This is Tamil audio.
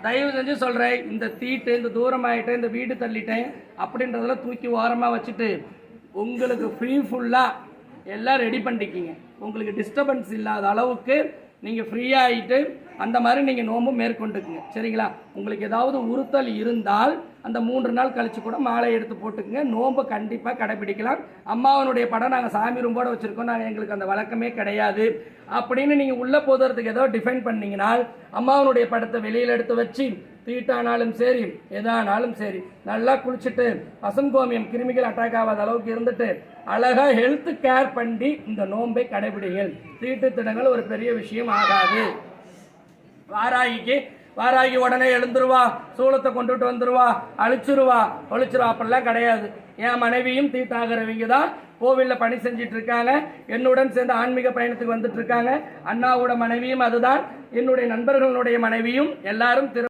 தயவு செஞ்சு சொல்கிறேன், இந்த தீட்டு, இந்த தூரமாயிட்டேன், இந்த வீடு தள்ளிட்டேன் அப்படின்றதெல்லாம் தூக்கி ஓரமாக வச்சுட்டு உங்களுக்கு ஃபுல்லாக எல்லாம் ரெடி பண்ணிக்கிங்க. உங்களுக்கு டிஸ்டர்பன்ஸ் இல்லாத அளவுக்கு நீங்கள் ஃப்ரீயாகிட்டு அந்த மாதிரி நீங்கள் நோன்பு மேற்கொண்டுக்குங்க. சரிங்களா? உங்களுக்கு ஏதாவது உறுத்தல் இருந்தால் அந்த 3 நாள் கழித்து கூட மாலை எடுத்து போட்டுக்குங்க. நோன்பு கண்டிப்பாக கடைபிடிக்கலாம். அம்மாவனுடைய படம் நாங்கள் சாமி ரூம்போடு வச்சுருக்கோம், நாங்கள் எங்களுக்கு அந்த வழக்கமே கிடையாது அப்படின்னு நீங்கள் உள்ளே போதுறதுக்கு ஏதோ டிஃபைன் பண்ணிங்கன்னா அம்மாவனுடைய படத்தை வெளியில் எடுத்து வச்சு தீட்டானாலும் சரி எதானாலும் சரி நல்லா குளிச்சுட்டு பசுங்கோமியம் கிருமிகள் அட்டாக் ஆகாத அளவுக்கு இருந்துட்டு அழகாக ஹெல்த் கேர் பண்ணி இந்த நோன்பை கடைபிடிங்கள். தீட்டு திடங்கள் ஒரு பெரிய விஷயம் ஆகாது. வாராகி உடனே எழுந்துருவா, சூளத்தை கொண்டுட்டு வந்துருவா, ஒழிச்சிருவா அப்படிலாம் கிடையாது. என் மனைவியும் தீட்டாகிறவங்க தான் கோவிலில் பணி செஞ்சிட்டு இருக்காங்க. என்னுடன் சேர்ந்து ஆன்மீக பயணத்துக்கு வந்துட்டு இருக்காங்க. அண்ணாவோட மனைவியும் அதுதான், என்னுடைய நண்பர்களுடைய மனைவியும் எல்லாரும்